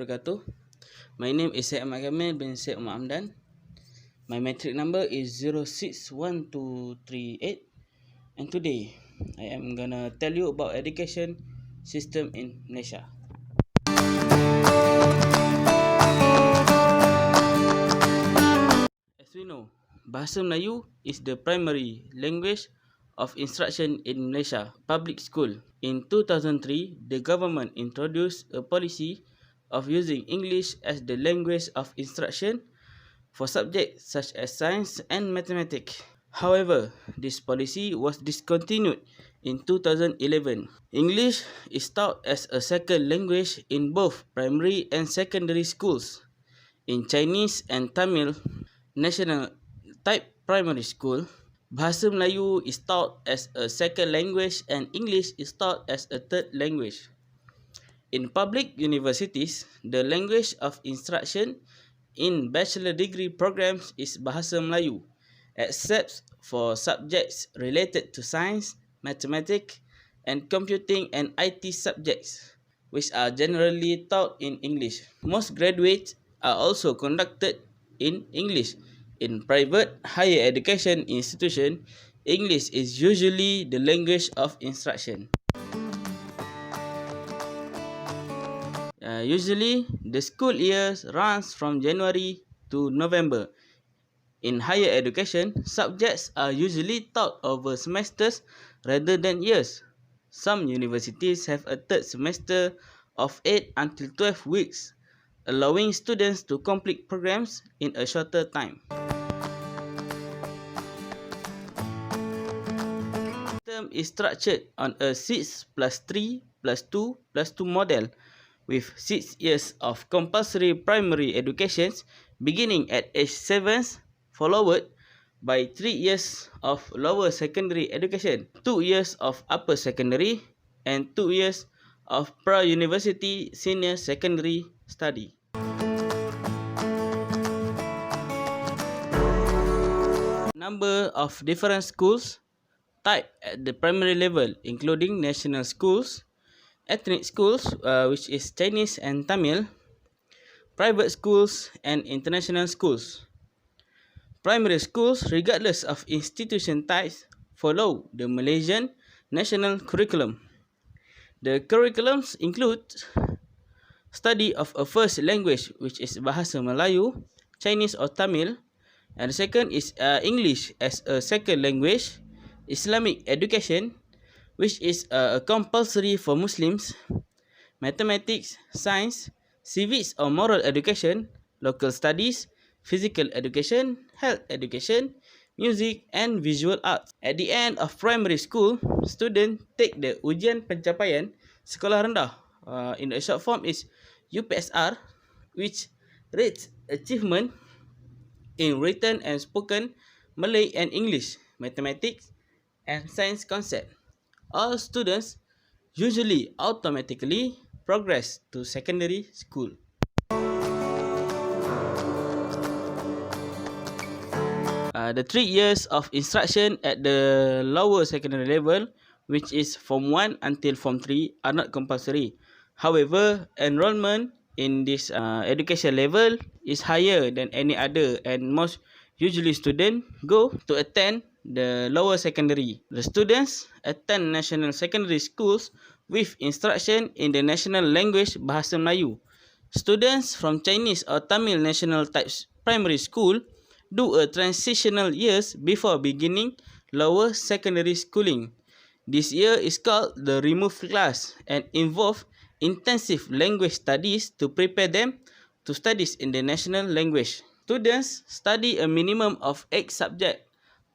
wabarakatuh. My name is Syed Kamil bin Syed HAMDAN. My metric number is 061238. And today, I am gonna tell you about education system in Malaysia. As we know, Bahasa Melayu is the primary language of instruction in Malaysia public school. In 2003, the government introduced a policy of using English as the language of instruction for subjects such as science and mathematics. However, this policy was discontinued in 2011. English is taught as a second language in both primary and secondary schools. In Chinese and Tamil national type primary school, Bahasa Melayu is taught as a second language and English is taught as a third language. In public universities, the language of instruction in bachelor degree programs is Bahasa Melayu, except for subjects related to science, mathematics, and computing and IT subjects, which are generally taught in English. Most graduates are also conducted in English. In private higher education institution, English is usually the language of instruction. Usually, the school year runs from January to November. In higher education, subjects are usually taught over semesters rather than years. Some universities have a third semester of 8 until 12 weeks, allowing students to complete programs in a shorter time. The system is structured on a 6 plus 3 plus 2 plus 2 model, with 6 years of compulsory primary education beginning at age 7, followed by 3 years of lower secondary education, 2 years of upper secondary, and 2 years of pre-university senior secondary study. Number of different schools type at the primary level, including national schools, ethnic schools, which is Chinese and Tamil, private schools, and international schools. Primary schools, regardless of institution types, follow the Malaysian national curriculum. The curriculums include study of a first language, which is Bahasa Melayu, Chinese or Tamil, and the second is English as a second language, Islamic education, which is compulsory for Muslims, mathematics, science, civics or moral education, local studies, physical education, health education, music and visual arts. At the end of primary school, students take the Ujian Pencapaian Sekolah Rendah. In a short form is UPSR, which rates achievement in written and spoken Malay and English, mathematics, and science concept. All students usually automatically progress to secondary school. The 3 years of instruction at the lower secondary level, which is Form 1 until Form 3, are not compulsory. However, enrollment in this education level is higher than any other, and most usually students go to attend the lower secondary. The students attend national secondary schools with instruction in the national language Bahasa Melayu. Students from Chinese or Tamil national types primary school do a transitional years before beginning lower secondary schooling. This year is called the remove class and involve intensive language studies to prepare them to studies in the national language. Students study a minimum of 8 subjects.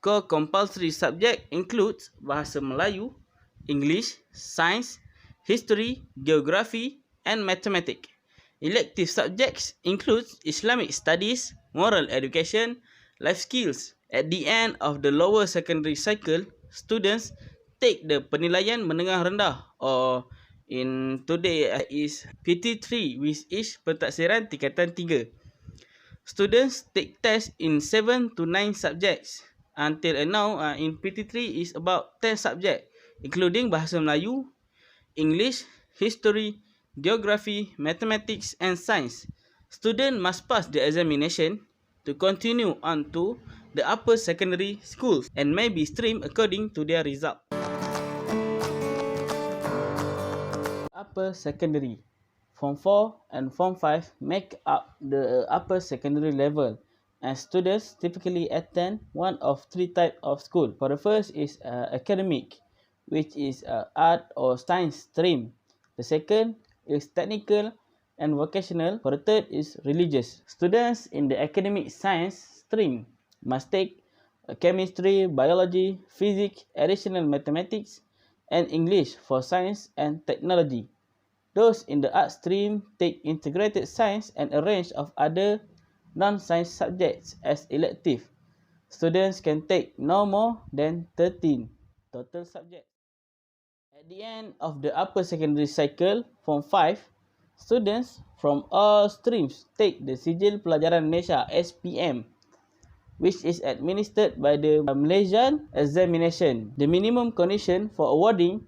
Core compulsory subject includes Bahasa Melayu, English, Science, History, Geography, and Mathematics. Elective subjects include Islamic Studies, Moral Education, Life Skills. At the end of the lower secondary cycle, students take the penilaian menengah rendah, or in today is PT3, which is pentaksiran tingkatan 3. Students take tests in 7 to 9 subjects. Until now, in PT3 is about 10 subjects, including Bahasa Melayu, English, History, geography, mathematics, and science. Students must pass the examination to continue on to the upper secondary schools and may be streamed according to their result. Upper secondary. Form 4 and Form 5 make up the upper secondary level, and students typically attend one of three types of school. For the first is academic, which is art or science stream. The second is technical and vocational. For the third is religious. Students in the academic science stream must take chemistry, biology, physics, additional mathematics, and English for science and technology. Those in the art stream take integrated science and a range of other non-science subjects as elective. Students can take no more than 13 total subjects. At the end of the upper secondary cycle, Form 5, students from all streams take the Sijil Pelajaran Malaysia (SPM), which is administered by the Malaysian examination. The minimum condition for awarding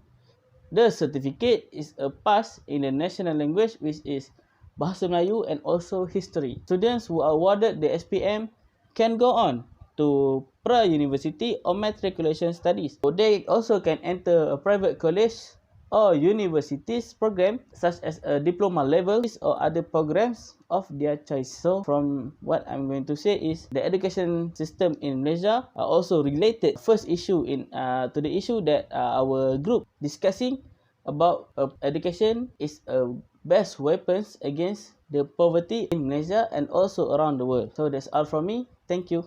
the certificate is a pass in the national language, which is Bahasa Melayu, and also history. Students who are awarded the SPM can go on to pre-university or matriculation studies. So they also can enter a private college or universities program such as a diploma level or other programs of their choice. So from what I'm going to say is the education system in Malaysia are also related. First issue to the issue that our group discussing about education is a best weapons against the poverty in Malaysia and also around the world. So that's all from me. Thank you.